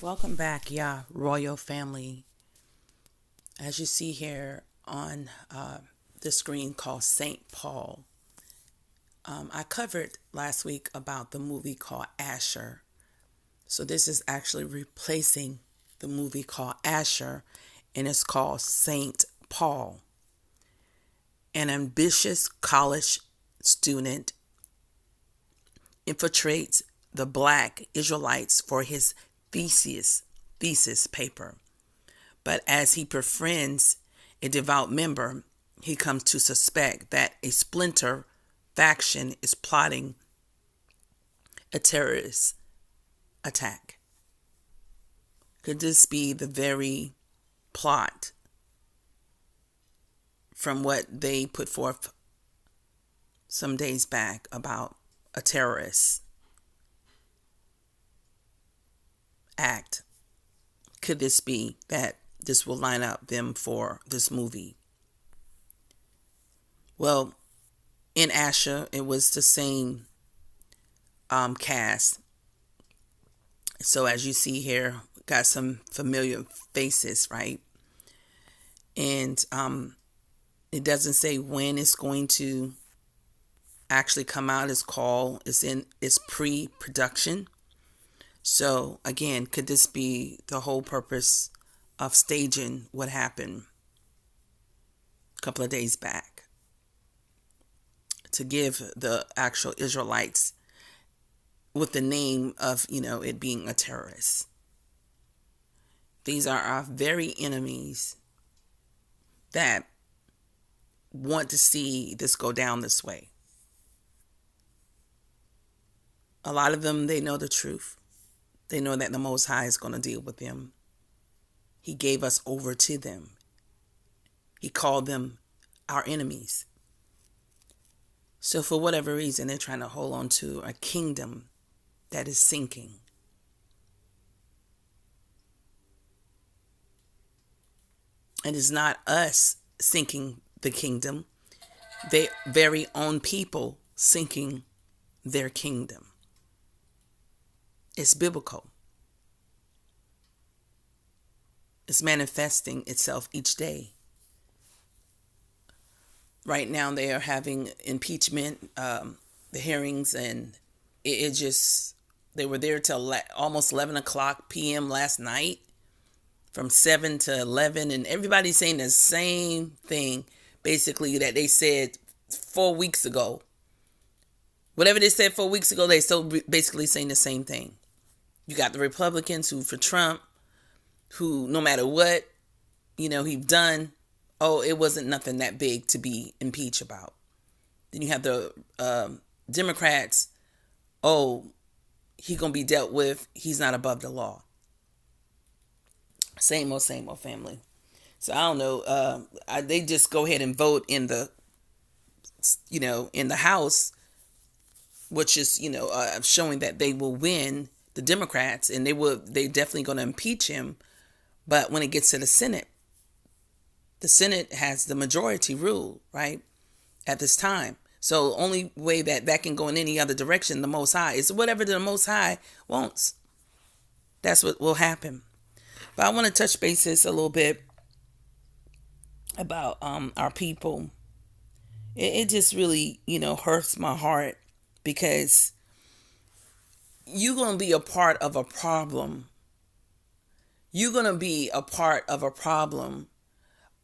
Welcome back, royal family. As you see here on the screen called St. Paul, I covered last week about the movie called Asher. So this is actually replacing the movie called Asher, and it's called St. Paul. An ambitious college student infiltrates the black Israelites for his thesis paper. But as he befriends a devout member, he comes to suspect that a splinter faction is plotting a terrorist attack. Could this be the very plot from what they put forth some days back about a terrorist act? Could this be that this will line up them for this movie? Well, in Asher, it was the same cast. So as you see here, got some familiar faces, right? And it doesn't say when it's going to actually come out. It's pre-production. So again, could this be the whole purpose of staging what happened a couple of days back to give the actual Israelites with the name of, it being a terrorist? These are our very enemies that want to see this go down this way. A lot of them, they know the truth. They know that the Most High is going to deal with them. He gave us over to them. He called them our enemies. So for whatever reason, they're trying to hold on to a kingdom that is sinking. And it's not us sinking the kingdom. Their very own people sinking their kingdom. It's biblical. It's manifesting itself each day. Right now they are having impeachment, the hearings, and they were there till almost 11 o'clock p.m. last night, from 7 to 11, and everybody's saying the same thing, basically, that they said 4 weeks ago. Whatever they said 4 weeks ago, they still basically saying the same thing. You got the Republicans who for Trump, who no matter what, he's done, it wasn't nothing that big to be impeached about. Then you have the Democrats, he gonna be dealt with, he's not above the law. Same old family. So I don't know, they just go ahead and vote in the House, which is showing that they will win, the Democrats, and they definitely going to impeach him. But when it gets to the Senate has the majority rule, right, at this time. So the only way that can go in any other direction, the Most High, is whatever the Most High wants. That's what will happen. But I want to touch bases a little bit about our people. It just really, hurts my heart, because you're going to be a part of a problem. You're going to be a part of a problem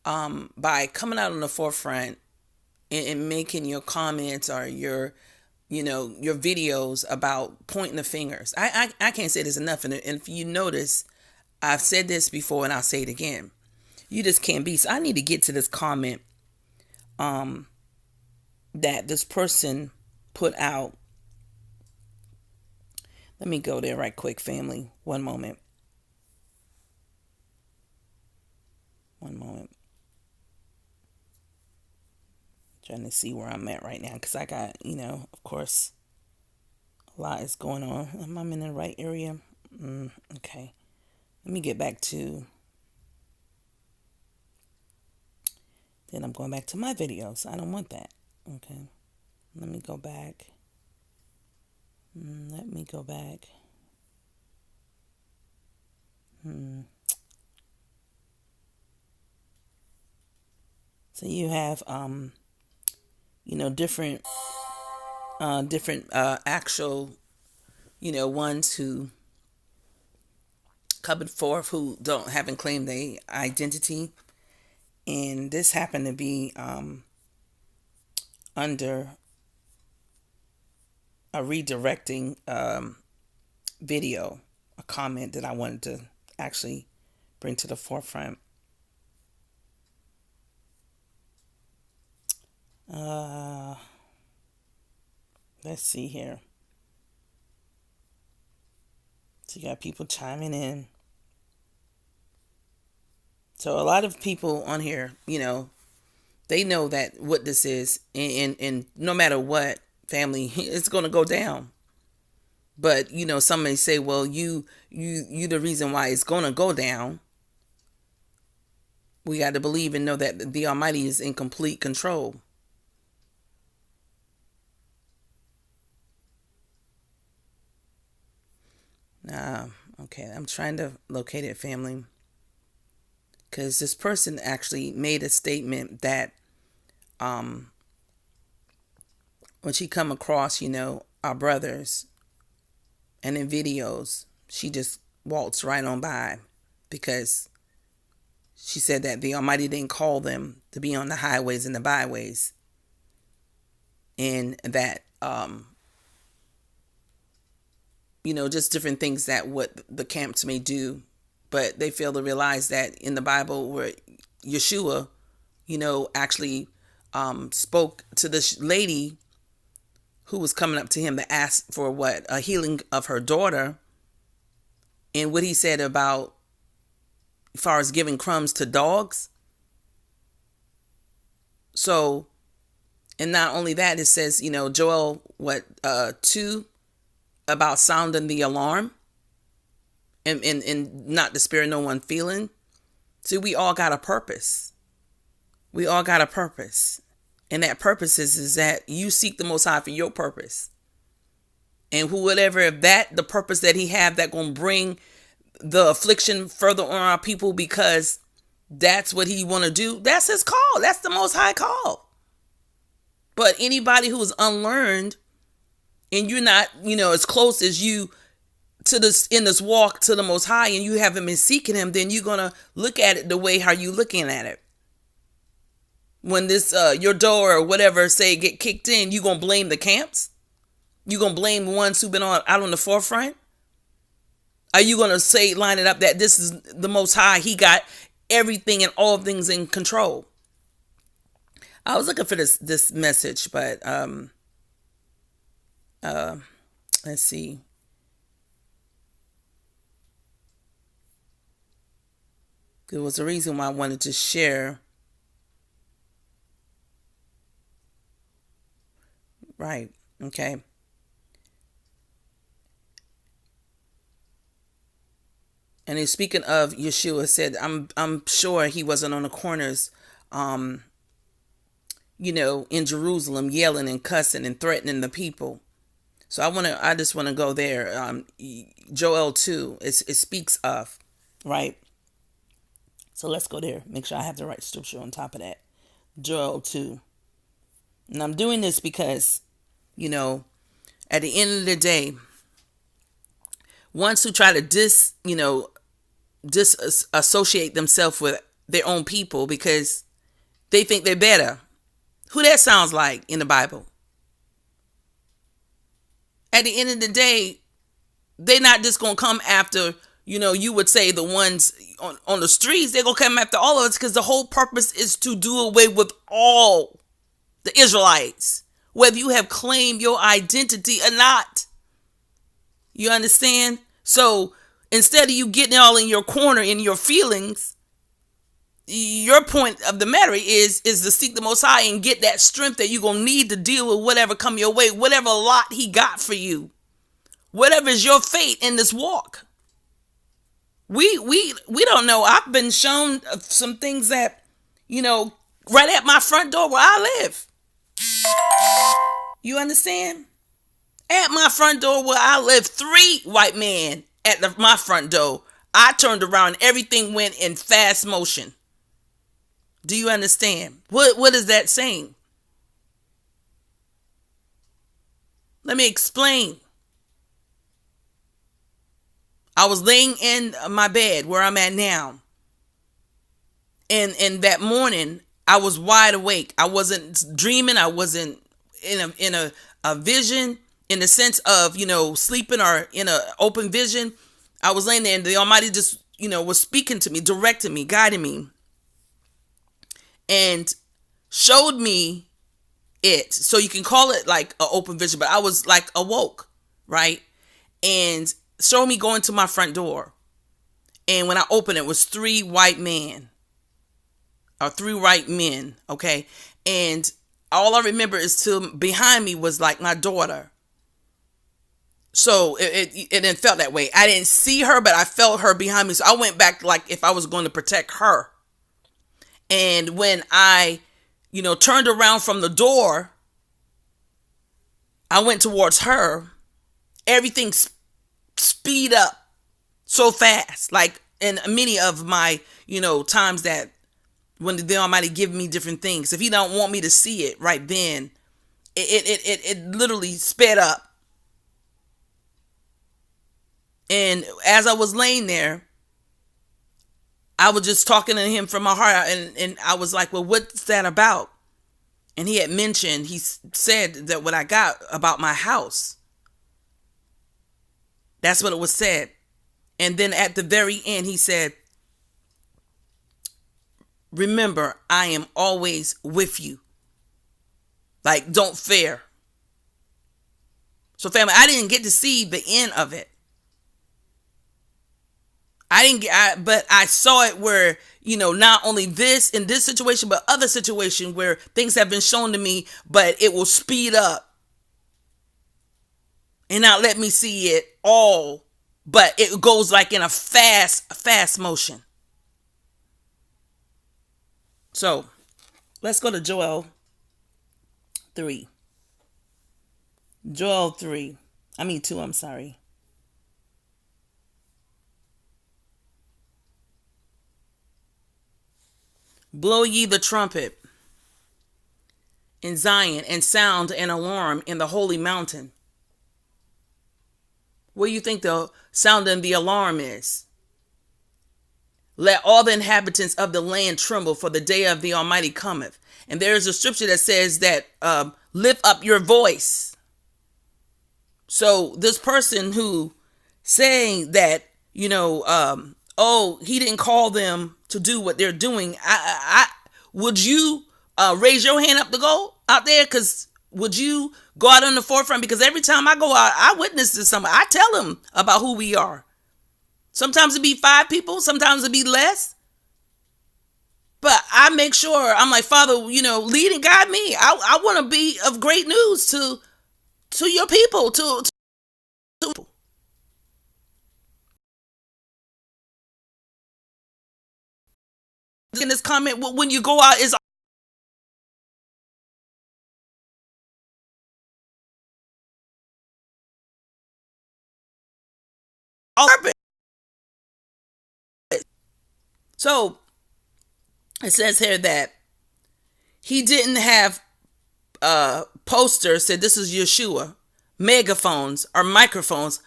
by coming out on the forefront and making your comments or your videos about pointing the fingers. I can't say this enough. And if you notice, I've said this before and I'll say it again. You just can't be. So I need to get to this comment that this person put out. Let me go there right quick, family. One moment. Trying to see where I'm at right now, because I got, of course, a lot is going on. Am I in the right area? Okay. Let me get back to... Then I'm going back to my videos. I don't want that. Okay. Let me go back. Hmm. So you have different actual ones who coming forth who haven't claimed their identity, and this happened to be under a redirecting video, a comment that I wanted to actually bring to the forefront. Uh, let's see here. So you got people chiming in. So a lot of people on here, they know that what this is, and no matter what, family, it's going to go down. But some may say, well, you the reason why it's going to go down. We got to believe and know that the Almighty is in complete control. Okay, I'm trying to locate it, family, because this person actually made a statement that when she come across, our brothers, and in videos, she just waltzed right on by, because she said that the Almighty didn't call them to be on the highways and the byways, and that just different things that what the camps may do, but they fail to realize that in the Bible, where Yeshua, actually spoke to this lady who was coming up to him to ask for a healing of her daughter, and what he said about as far as giving crumbs to dogs. So, and not only that, it says, Joel 2, about sounding the alarm and not to spare no one feeling. See, we all got a purpose. We all got a purpose. And that purpose is that you seek the Most High for your purpose. And whatever that the purpose that he have that gonna bring the affliction further on our people, because that's what he want to do. That's his call. That's the Most High call. But anybody who is unlearned, and you're not, as close as you to this in this walk to the Most High, and you haven't been seeking him, then you're gonna look at it the way how you looking at it. When this your door or whatever say get kicked in, you gonna blame the camps? You gonna blame the ones who've been out on the forefront? Are you gonna line it up that this is the Most High? He got everything and all things in control. I was looking for this message, but let's see. There was a reason why I wanted to share. Right. Okay. And he's speaking of Yeshua, said, I'm sure he wasn't on the corners, in Jerusalem, yelling and cussing and threatening the people. So I just want to go there. Joel 2, it speaks of, right? So let's go there. Make sure I have the right scripture on top of that. Joel 2. And I'm doing this because, at the end of the day, ones who try to disassociate themselves with their own people because they think they're better. Who that sounds like in the Bible? At the end of the day, they're not just going to come after, you would say the ones on the streets. They're going to come after all of us, because the whole purpose is to do away with all the Israelites, whether you have claimed your identity or not. You understand? So instead of you getting all in your corner in your feelings, your point of the matter is to seek the Most High and get that strength that you're going to need to deal with whatever come your way, whatever lot he got for you, whatever is your fate in this walk. We don't know. I've been shown some things that, right at my front door where I live. You understand? At my front door where I live, 3 white men at my front door. I turned around and everything went in fast motion. Do you understand? What is that saying? Let me explain. I was laying in my bed where I'm at now. And that morning I was wide awake. I wasn't dreaming. I wasn't in a vision in the sense of, sleeping or in a open vision. I was laying there and the Almighty just, was speaking to me, directing me, guiding me, and showed me it. So you can call it like an open vision, but I was like awoke, right? And showed me going to my front door. And when I opened it was three white men, okay? And all I remember is behind me was like my daughter. So it felt that way. I didn't see her, but I felt her behind me. So I went back like if I was going to protect her. And when I, turned around from the door, I went towards her. Everything speed up so fast. Like in many of my, times that when the Almighty give me different things, if He don't want me to see it right then, it literally sped up. And as I was laying there, I was just talking to Him from my heart, and I was like, well, what's that about? And He had mentioned, He said that what I got about my house. That's what it was said. And then at the very end, He said, remember, I am always with you. Like, don't fear. So family, I didn't get to see the end of it. But I saw it where, not only this in this situation, but other situation where things have been shown to me, but it will speed up and not let me see it all, but it goes like in a fast motion. So let's go to Joel 3. Joel 3. 2, I'm sorry. Blow ye the trumpet in Zion, and sound an alarm in the holy mountain. What do you think the sound and the alarm is? Let all the inhabitants of the land tremble, for the day of the Almighty cometh. And there is a scripture that says that lift up your voice. So this person who saying that, He didn't call them to do what they're doing. I would you raise your hand up to go out there? Because would you go out on the forefront? Because every time I go out, I witness to somebody. I tell them about who we are. Sometimes it be 5 people. Sometimes it be less. But I make sure, I'm like, Father, lead and guide me. I want to be of great news to your people, to in this comment, when you go out, is all purpose. So it says here that He didn't have posters said this is Yeshua, megaphones or microphones,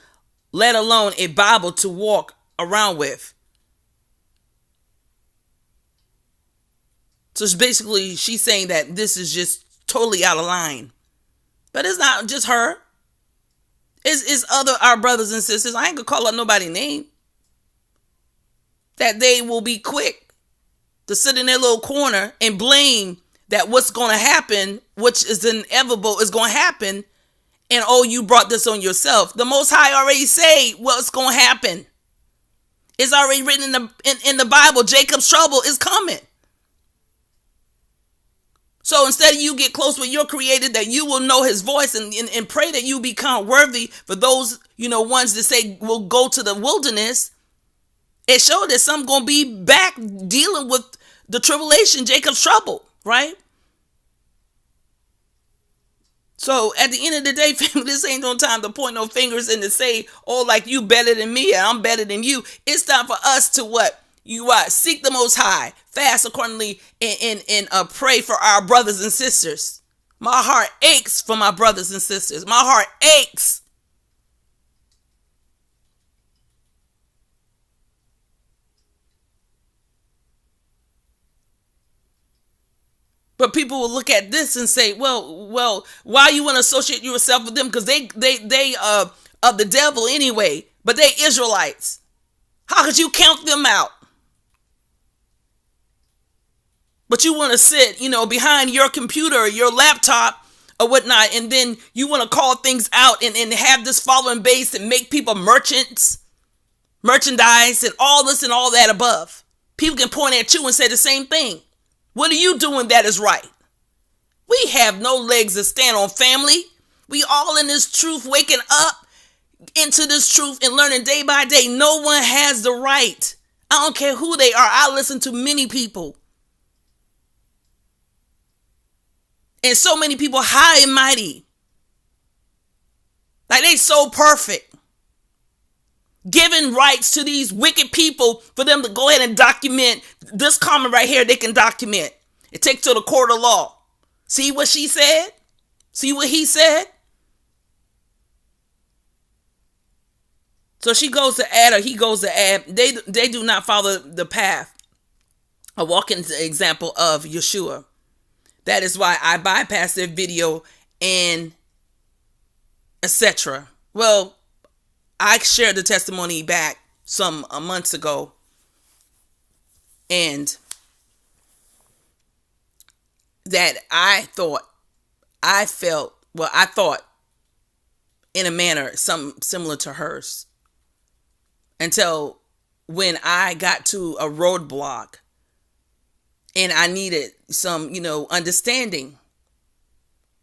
let alone a Bible to walk around with. So basically, she's saying that this is just totally out of line. But it's not just her. It's other our brothers and sisters. I ain't gonna call out nobody's name. That they will be quick to sit in their little corner and blame that what's going to happen, which is inevitable, is going to happen. And you brought this on yourself. The Most High already say what's going to happen. It's already written in the Bible. Jacob's trouble is coming. So instead of you get close with your Creator, that you will know His voice and pray that you become worthy for those, ones that say will go to the wilderness. It showed that some going to be back dealing with the tribulation, Jacob's trouble, right? So at the end of the day, family, this ain't no time to point no fingers and to say, oh, like you better than me and I'm better than you. It's time for us to what? You what? Seek the Most High, fast accordingly, and pray for our brothers and sisters. My heart aches for my brothers and sisters. My heart aches. But people will look at this and say, well, why you want to associate yourself with them? Because they of the devil anyway. But they Israelites. How could you count them out? But you want to sit, behind your computer or your laptop or whatnot, and then you want to call things out and have this following base and make people merchants, merchandise, and all this and all that above. People can point at you and say the same thing. What are you doing that is right? We have no legs to stand on, family. We all in this truth, waking up into this truth and learning day by day. No one has the right. I don't care who they are. I listen to many people. And so many people high and mighty. Like they so perfect. Giving rights to these wicked people for them to go ahead and document this comment right here. They can document. It takes to the court of law. See what she said? See what he said? So she goes to add, or he goes to add. They do not follow the path of walking the example of Yeshua. That is why I bypassed their video and etc. Well, I shared the testimony back some months ago, and that I thought in a manner some similar to hers, until when I got to a roadblock and I needed some, understanding.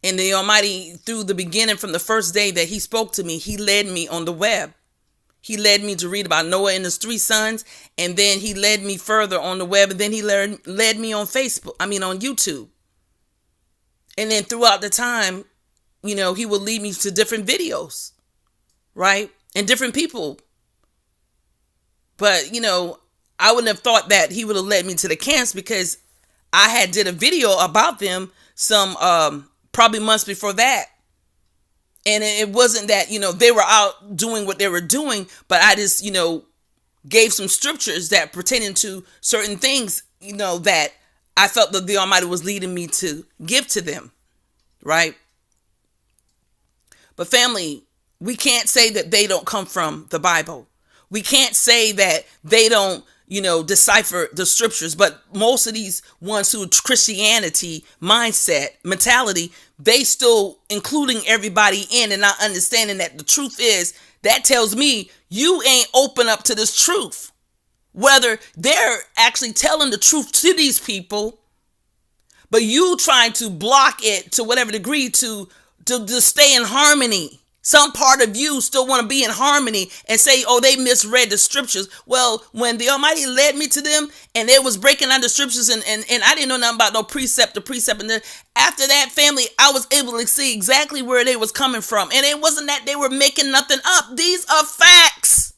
And the Almighty, through the beginning, from the first day that he spoke to me, he led me on the web. He led me to read about Noah and his 3 sons. And then he led me further on the web. And then he led me on on YouTube. And then throughout the time, he would lead me to different videos, right? And different people. But, I wouldn't have thought that he would have led me to the camps, because I had did a video about them some probably months before that. And it wasn't that, they were out doing what they were doing, but I just, gave some scriptures that pertaining to certain things, that I felt that the Almighty was leading me to give to them, right? But family, we can't say that they don't come from the Bible. We can't say that they don't, decipher the scriptures, but most of these ones who Christianity mindset mentality, they still including everybody in and not understanding that the truth is, that tells me you ain't open up to this truth. Whether they're actually telling the truth to these people, but you trying to block it to whatever degree to stay in harmony. Some part of you still want to be in harmony and say, oh, they misread the scriptures. Well, when the Almighty led me to them and they was breaking down the scriptures and I didn't know nothing about no precept to precept. And then after that, family, I was able to see exactly where they was coming from. And it wasn't that they were making nothing up. These are facts.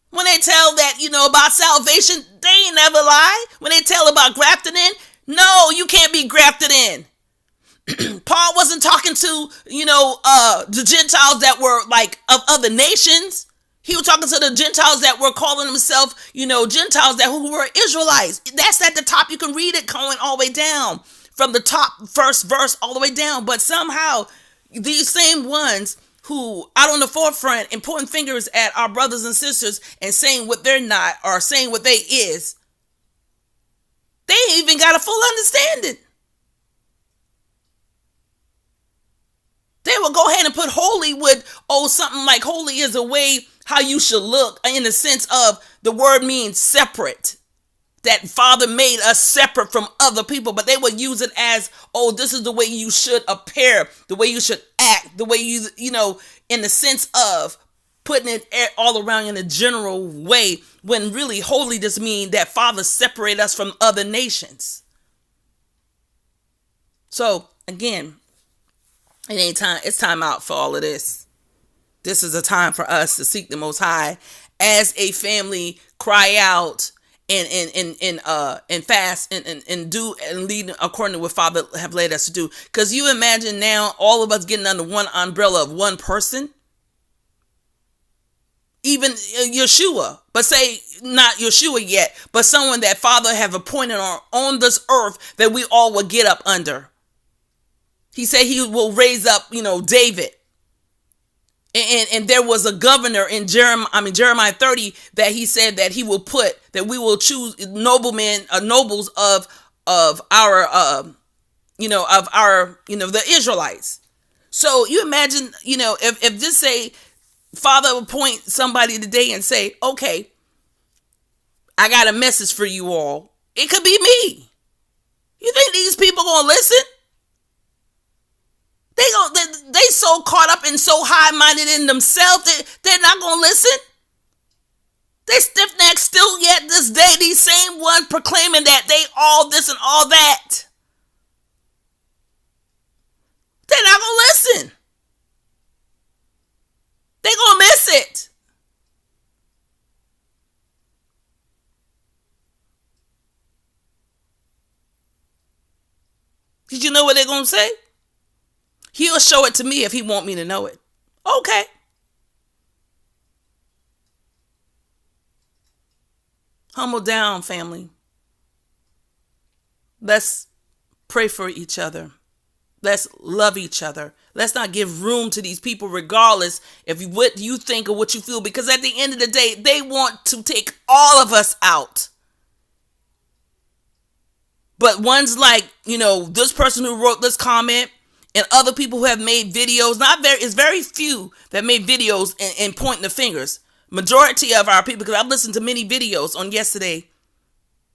When they tell that, about salvation, they ain't never lie. When they tell about grafted in, no, you can't be grafted in. Paul wasn't talking to, the Gentiles that were like of other nations. He was talking to the Gentiles that were calling themselves, Gentiles who were Israelites. That's at the top. You can read it going all the way down from the top first verse all the way down. But somehow these same ones who out on the forefront and pointing fingers at our brothers and sisters and saying what they're not or saying what they is, they ain't even got a full understanding. They will go ahead and put holy with, something like holy is a way how you should look, in the sense of the word means separate. That Father made us separate from other people, but they would use it as, this is the way you should appear, the way you should act, the way you, in the sense of putting it all around in a general way, when really holy just means that Father separate us from other nations. So again, it ain't time. It's time out for all of this. This is a time for us to seek the Most High as a family, cry out and fast and do and lead according to what Father have led us to do. Because you imagine now all of us getting under one umbrella of one person, even Yeshua, but say not Yeshua yet, but someone that Father have appointed on this earth that we all will get up under. He said he will raise up, David. And there was a governor in Jeremiah 30 that he said that he will put, that we will choose nobles of our, the Israelites. So you imagine, if this say, Father will appoint somebody today and say, okay, I got a message for you all. It could be me. You think these people gonna listen? They so caught up and so high-minded in themselves, they're not going to listen. They stiff-necked still yet this day, these same ones proclaiming that they all this and all that. They're not going to listen. They're going to miss it. Did you know what they're going to say? He'll show it to me if he want me to know it. Okay. Humble down, family. Let's pray for each other. Let's love each other. Let's not give room to these people regardless if what you think or what you feel, because at the end of the day, they want to take all of us out. But ones like, this person who wrote this comment, and other people who have made videos, it's very few that made videos and pointing the fingers. Majority of our people, because I've listened to many videos on yesterday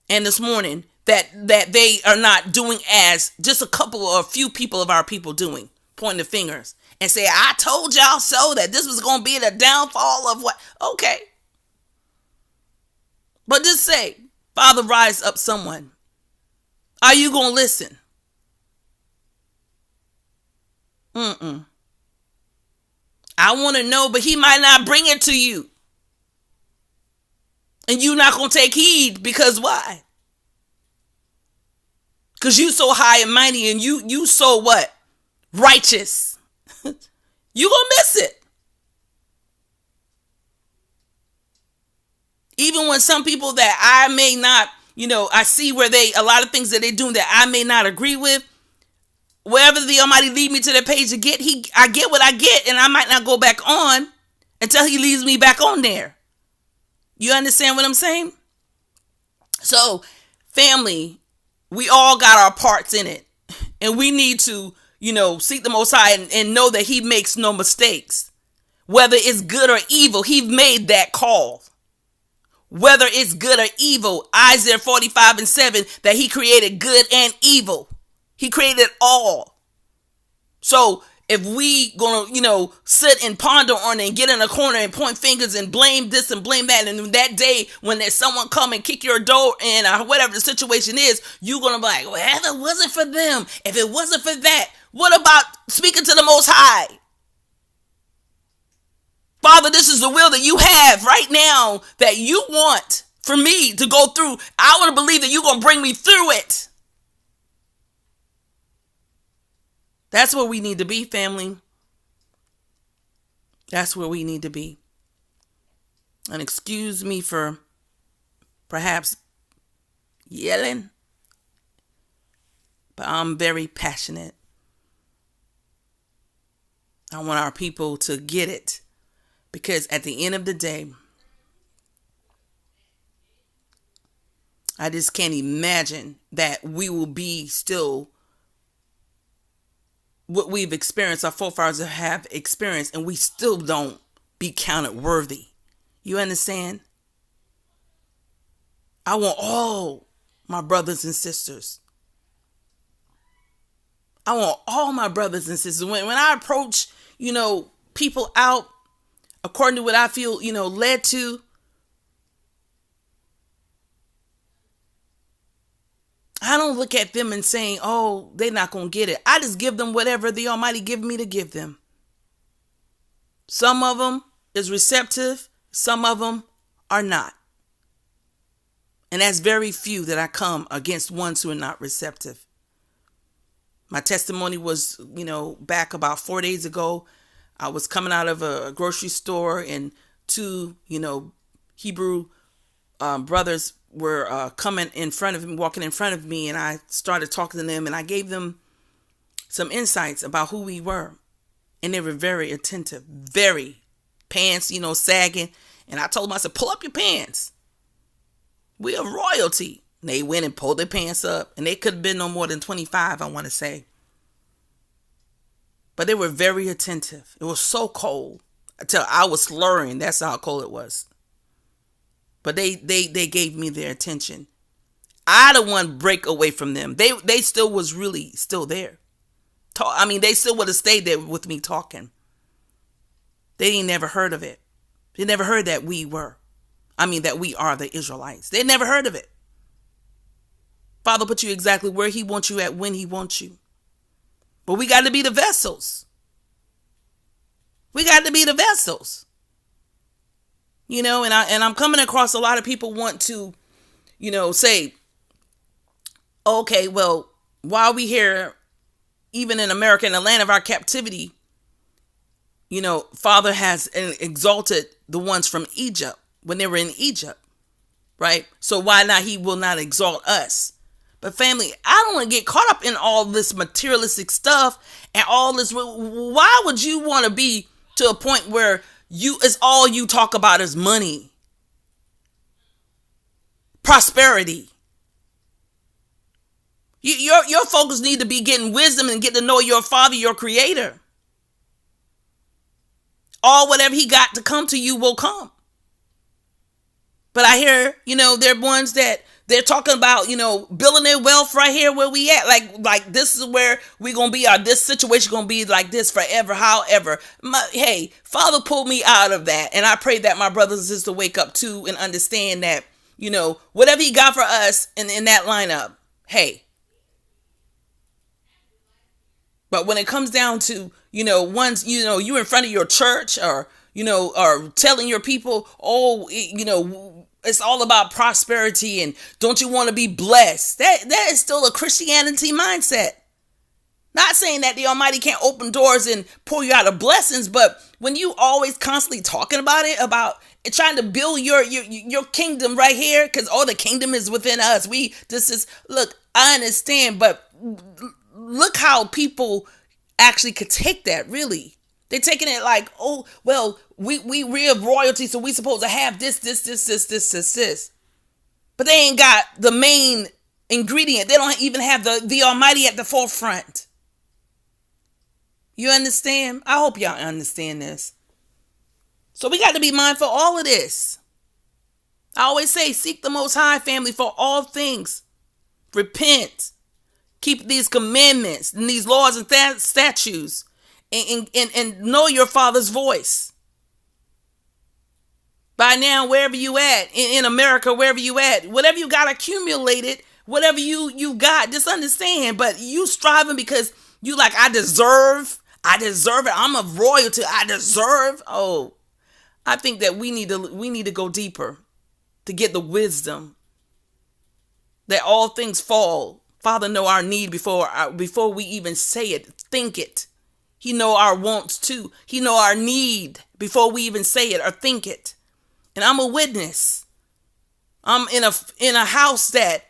and this morning, that they are not doing as just a couple or a few people of our people doing, pointing the fingers and say, I told y'all so, that this was going to be the downfall of what. Okay. But just say, Father, rise up someone. Are you going to listen? I want to know, but he might not bring it to you. And you're not going to take heed, because why? Because you so high and mighty and you so what? Righteous. You going to miss it. Even when some people that I may not, I see where a lot of things that they do that I may not agree with, wherever the Almighty lead me to the page to get, I get what I get, and I might not go back on until he leads me back on there. You understand what I'm saying? So, family, we all got our parts in it, and we need to, seek the Most High and know that he makes no mistakes. Whether it's good or evil, he made that call. Whether it's good or evil, Isaiah 45:7, that he created good and evil. He created all. So if we gonna, sit and ponder on it and get in a corner and point fingers and blame this and blame that, and that day when there's someone come and kick your door in or whatever the situation is, you're gonna be like, well, if it wasn't for them, if it wasn't for that, what about speaking to the Most High? Father, this is the will that you have right now that you want for me to go through. I want to believe that you're gonna bring me through it. That's where we need to be, family. That's where we need to be. And excuse me for perhaps yelling, but I'm very passionate. I want our people to get it, because at the end of the day, I just can't imagine that we will be still what we've experienced, our forefathers have experienced, and we still don't be counted worthy. You understand? I want all my brothers and sisters. I want all my brothers and sisters. When I approach, people out according to what I feel, led to, I don't look at them and saying, oh, they're not going to get it. I just give them whatever the Almighty give me to give them. Some of them is receptive. Some of them are not. And that's very few that I come against ones who are not receptive. My testimony was, back about 4 days ago. I was coming out of a grocery store and two, Hebrew brothers were coming in front of me, walking in front of me, and I started talking to them, and I gave them some insights about who we were, and they were very attentive, very pants, sagging, and I told them, I said, pull up your pants. We are royalty. And they went and pulled their pants up, and they could have been no more than 25, I want to say. But they were very attentive. It was so cold until I was slurring. That's how cold it was. But they gave me their attention. I the one break away from them. They still was really still there. They still would have stayed there with me talking. They ain't never heard of it. They never heard that we are the Israelites. They never heard of it. Father put you exactly where he wants you at when he wants you. But we got to be the vessels. We got to be the vessels. And I'm coming across a lot of people want to, say, okay, well, while we here, even in America, in the land of our captivity, Father has exalted the ones from Egypt when they were in Egypt, right? So why not he will not exalt us? But family, I don't want to get caught up in all this materialistic stuff and all this. Why would you want to be to a point where it's all you talk about is money, prosperity? Your focus need to be getting wisdom and get to know your Father, your Creator. All whatever he got to come to you will come. But I hear, there are ones that they're talking about, building their wealth right here where we at. Like this is where we going to be, or this situation going to be like this forever, however. Hey, Father pulled me out of that. And I pray that my brothers and sisters wake up too and understand that, whatever he got for us in that lineup, hey. But when it comes down to, once, you're in front of your church or telling your people, it's all about prosperity and don't you want to be blessed? That is still a Christianity mindset. Not saying that the Almighty can't open doors and pour you out of blessings, but when you always constantly talking about trying to build your kingdom right here, because the kingdom is within us. Look, I understand, but look how people actually could take that, really. They're taking it like, oh, well, we're royalty, so we supposed to have this. But they ain't got the main ingredient. They don't even have the Almighty at the forefront. You understand? I hope y'all understand this. So we got to be mindful of all of this. I always say, seek the Most High, family, for all things. Repent. Keep these commandments and these laws and statutes. And know your Father's voice. By now, wherever you at, in America, wherever you at, whatever you got accumulated, whatever you got, just understand. But you striving because you like, I deserve it. I'm a royalty. I deserve. Oh, I think that we need to go deeper to get the wisdom that all things fall. Father know our need before we even say it, think it. He know our wants too. He know our need before we even say it or think it. And I'm a witness. I'm in a house that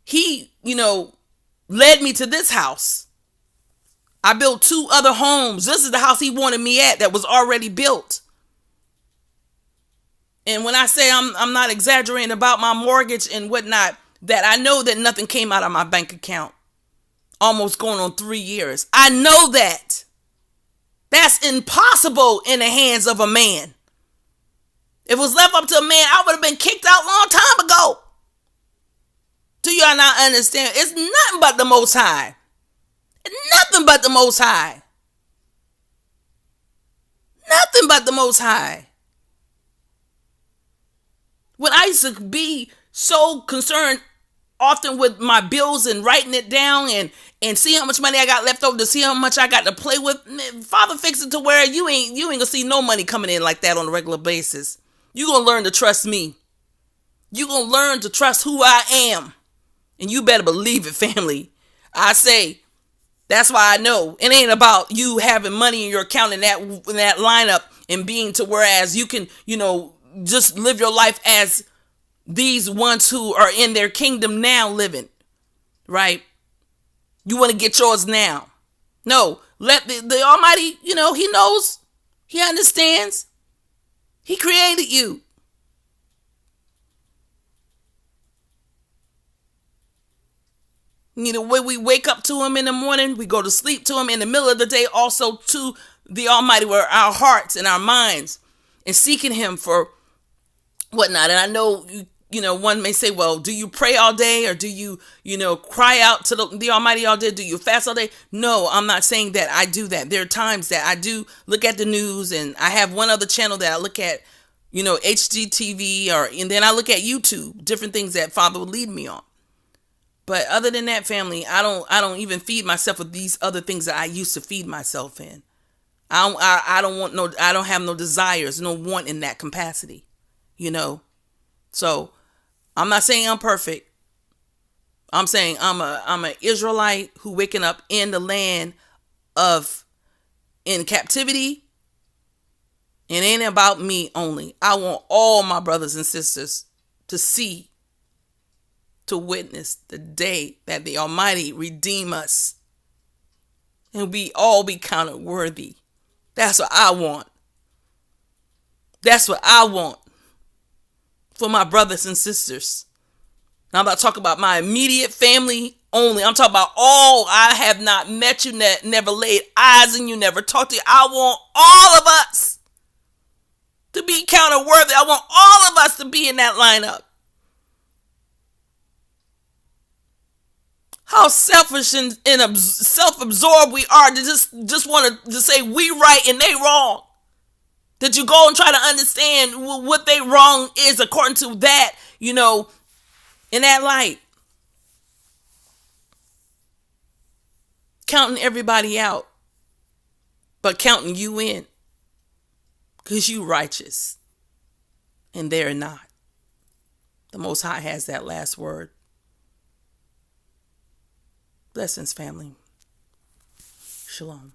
he, led me to this house. I built 2 other homes. This is the house he wanted me at that was already built. And when I say I'm not exaggerating about my mortgage and whatnot, that I know that nothing came out of my bank account. Almost going on 3 years. I know that. That's impossible in the hands of a man. If it was left up to a man, I would have been kicked out a long time ago. Do y'all not understand? It's nothing but the Most High. Nothing but the Most High. Nothing but the Most High. When I used to be so concerned often with my bills and writing it down and see how much money I got left over to see how much I got to play with. Father, fix it to where you ain't gonna see no money coming in like that on a regular basis. You gonna learn to trust me. You gonna learn to trust who I am. And you better believe it, family. I say, that's why I know it ain't about you having money in your account in that lineup and being to whereas you can, just live your life as these ones who are in their kingdom now living, right? You want to get yours now. No, let the Almighty, He knows, He understands, He created you. When we wake up to Him in the morning, we go to sleep to Him in the middle of the day, also to the Almighty, where our hearts and our minds and seeking Him for whatnot. And I know, one may say, well, do you pray all day or do you, cry out to the Almighty all day? Do you fast all day? No, I'm not saying that I do that. There are times that I do look at the news, and I have one other channel that I look at, HGTV, and then I look at YouTube, different things that Father would lead me on. But other than that, family, I don't even feed myself with these other things that I used to feed myself in. I don't have no desires, no want in that capacity, So I'm not saying I'm perfect. I'm saying I'm an Israelite who waking up in the land in captivity. It ain't about me only. I want all my brothers and sisters to witness the day that the Almighty redeem us and we all be counted worthy. That's what I want. That's what I want for my brothers and sisters. Now, I'm not talking about my immediate family only. I'm talking about all. I have not met you, never laid eyes on you, never talked to you. I want all of us to be counted worthy. I want all of us to be in that lineup. How selfish and self-absorbed we are to just want to say we right and they wrong. That you go and try to understand what they wrong is according to that, in that light. Counting everybody out, but counting you in. Because you righteous. And they're not. The Most High has that last word. Blessings, family. Shalom.